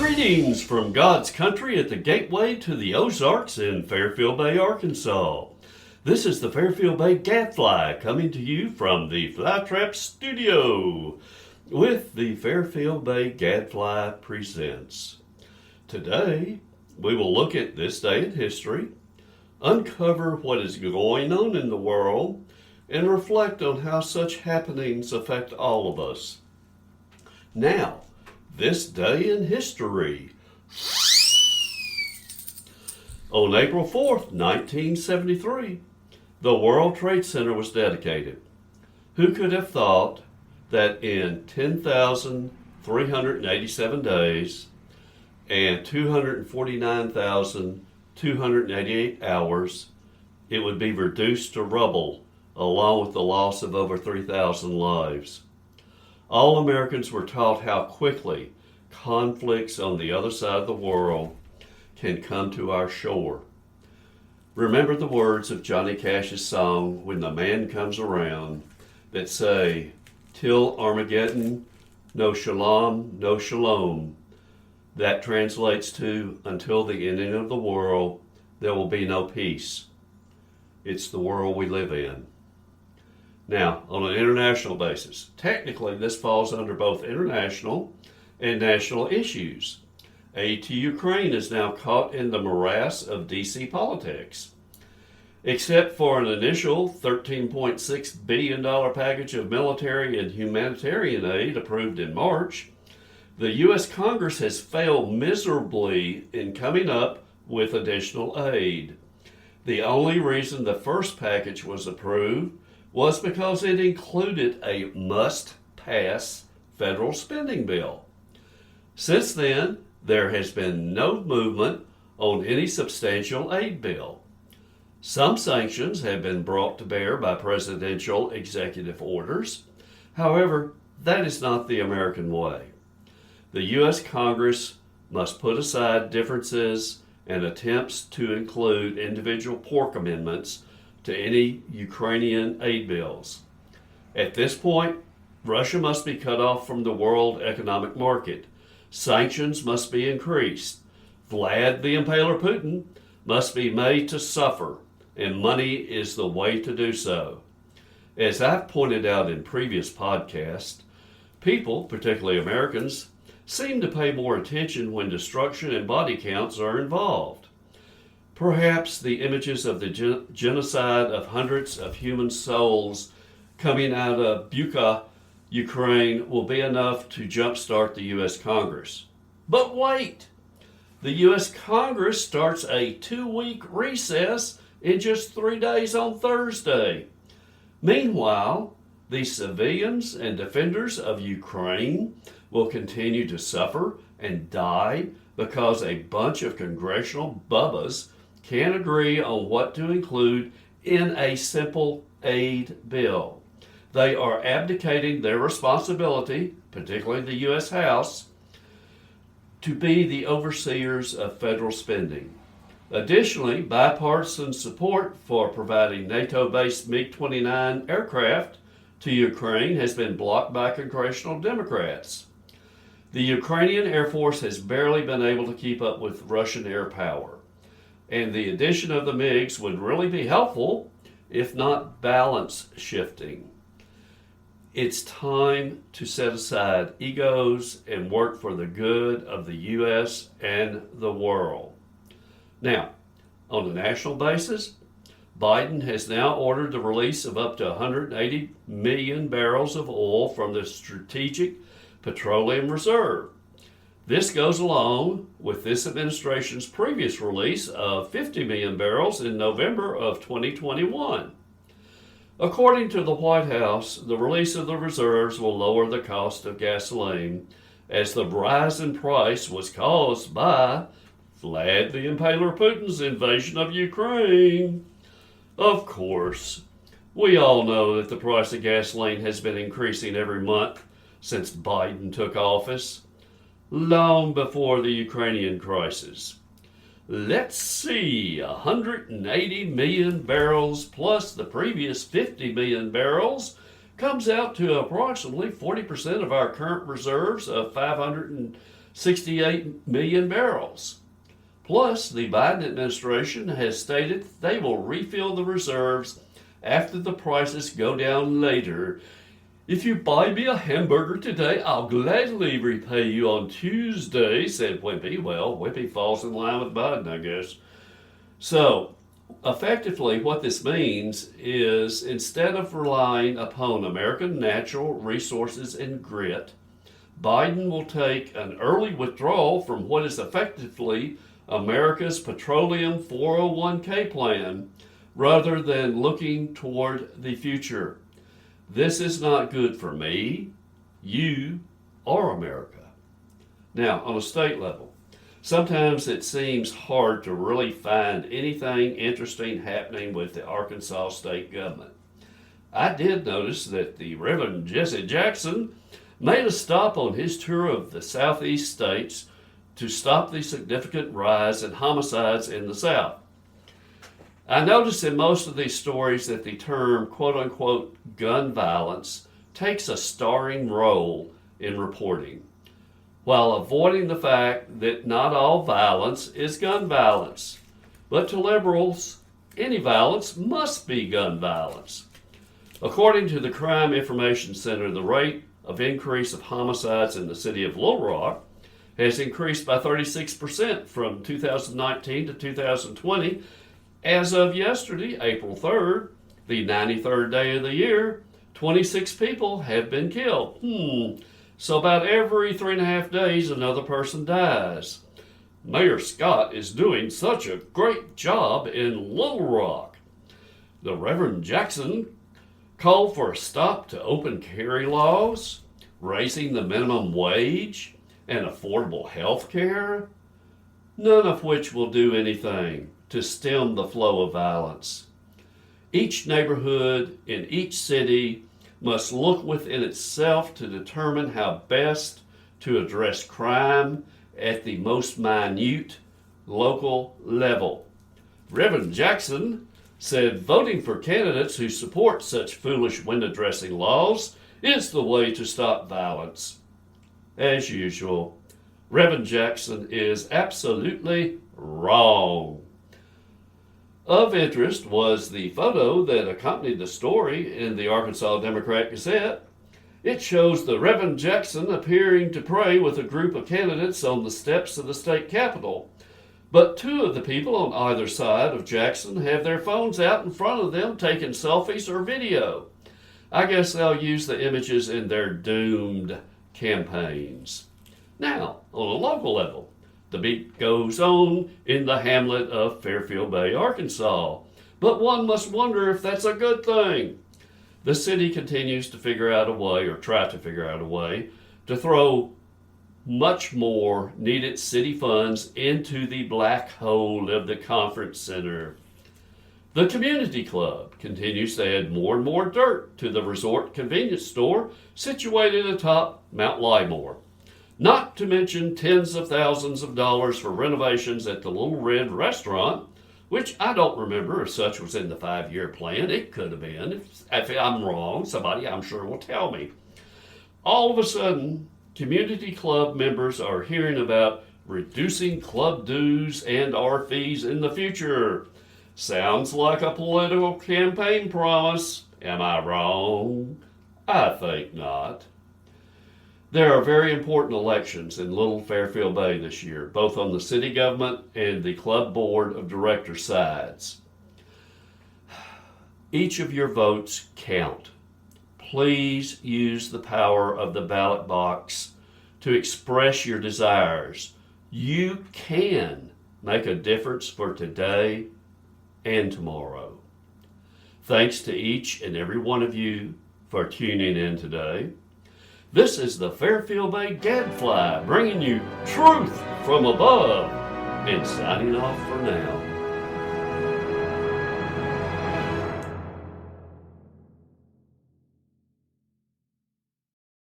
Greetings from God's country at the gateway to the Ozarks in Fairfield Bay, Arkansas. This is the Fairfield Bay Gadfly coming to you from the Flytrap Studio with the Fairfield Bay Gadfly Presents. Today, we will look at this day in history, uncover what is going on in the world, and reflect on how such happenings affect all of us. Now, this day in history. On April 4th, 1973, the World Trade Center was dedicated. Who could have thought that in 10,387 days and 249,288 hours, it would be reduced to rubble, along with the loss of over 3,000 lives. All Americans were taught how quickly conflicts on the other side of the world can come to our shore. Remember the words of Johnny Cash's song, When the Man Comes Around, that say, "Till Armageddon, no shalom, no shalom." That translates to, until the ending of the world, there will be no peace. It's the world we live in. Now, on an international basis, technically this falls under both international and national issues. Aid to Ukraine is now caught in the morass of DC politics. Except for an initial $13.6 billion package of military and humanitarian aid approved in March, the U.S. Congress has failed miserably in coming up with additional aid. The only reason the first package was approved was because it included a must-pass federal spending bill. Since then, there has been no movement on any substantial aid bill. Some sanctions have been brought to bear by presidential executive orders. However, that is not the American way. The U.S. Congress must put aside differences and attempts to include individual pork amendments to any Ukrainian aid bills. At this point, Russia must be cut off from the world economic market. Sanctions must be increased. Vlad the Impaler Putin must be made to suffer, and money is the way to do so. As I've pointed out in previous podcasts, people, particularly Americans, seem to pay more attention when destruction and body counts are involved. Perhaps the images of the genocide of hundreds of human souls coming out of Bucha, Ukraine, will be enough to jumpstart the U.S. Congress. But wait! The U.S. Congress starts a 2-week recess in just 3 days on Thursday. Meanwhile, the civilians and defenders of Ukraine will continue to suffer and die because a bunch of congressional bubbas can't agree on what to include in a simple aid bill. They are abdicating their responsibility, particularly the U.S. House, to be the overseers of federal spending. Additionally, bipartisan support for providing NATO-based MiG-29 aircraft to Ukraine has been blocked by congressional Democrats. The Ukrainian Air Force has barely been able to keep up with Russian air power, and the addition of the MiGs would really be helpful, if not balance shifting. It's time to set aside egos and work for the good of the U.S. and the world. Now, on a national basis, Biden has now ordered the release of up to 180 million barrels of oil from the Strategic Petroleum Reserve. This goes along with this administration's previous release of 50 million barrels in November of 2021. According to the White House, the release of the reserves will lower the cost of gasoline, as the rise in price was caused by Vlad the Impaler Putin's invasion of Ukraine. Of course, we all know that the price of gasoline has been increasing every month since Biden took office, long before the Ukrainian crisis. Let's see, 180 million barrels plus the previous 50 million barrels comes out to approximately 40% of our current reserves of 68 million barrels. Plus, the Biden administration has stated they will refill the reserves after the prices go down later. If you buy me a hamburger today, I'll gladly repay you on Tuesday, said Wimpy. Well, Wimpy falls in line with Biden, I guess. So, effectively, what this means is instead of relying upon American natural resources and grit, Biden will take an early withdrawal from what is effectively America's petroleum 401k plan rather than looking toward the future. This is not good for me, you, or America. Now, on a state level, sometimes it seems hard to really find anything interesting happening with the Arkansas state government. I did notice that the Reverend Jessie Jackson made a stop on his tour of the southeast states to stop the significant rise in homicides in the South. I noticed in most of these stories that the term quote-unquote gun violence takes a starring role in reporting, while avoiding the fact that not all violence is gun violence. But to liberals, any violence must be gun violence. According to the Crime Information Center, the rate of increase of homicides in the city of Little Rock has increased by 36% from 2019 to 2020. As of yesterday, April 3rd, the 93rd day of the year, 26 people have been killed. So about every 3.5 days, another person dies. Mayor Scott is doing such a great job in Little Rock. The Reverend Jackson called for a stop to open carry laws, raising the minimum wage, and affordable health care, none of which will do anything to stem the flow of violence. Each neighborhood in each city must look within itself to determine how best to address crime at the most minute local level. Reverend Jackson said voting for candidates who support such foolish window dressing laws is the way to stop violence. As usual, Reverend Jackson is absolutely wrong. Of interest was the photo that accompanied the story in the Arkansas Democrat Gazette. It shows the Reverend Jackson appearing to pray with a group of candidates on the steps of the state capitol. But two of the people on either side of Jackson have their phones out in front of them taking selfies or video. I guess they'll use the images in their doomed campaigns. Now, on a local level, the beat goes on in the hamlet of Fairfield Bay, Arkansas. But one must wonder if that's a good thing. The city continues to figure out a way, or try to figure out a way, to throw much more needed city funds into the black hole of the conference center. The community club continues to add more and more dirt to the resort convenience store situated atop Mount Lymore. Not to mention tens of thousands of dollars for renovations at the Little Red Restaurant, which I don't remember if such was in the 5-year plan. It could have been. If I'm wrong, somebody I'm sure will tell me. All of a sudden, community club members are hearing about reducing club dues and our fees in the future. Sounds like a political campaign promise. Am I wrong? I think not. There are very important elections in Little Fairfield Bay this year, both on the city government and the club board of directors sides. Each of your votes count. Please use the power of the ballot box to express your desires. You can make a difference for today and tomorrow. Thanks to each and every one of you for tuning in today. This is the Fairfield Bay Gadfly bringing you truth from above and signing off for now.